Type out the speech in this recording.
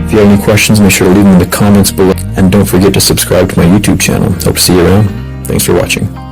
If you have any questions, make sure to leave them in the comments below, and don't forget to subscribe to my YouTube channel. Hope to see you around. Thanks for watching.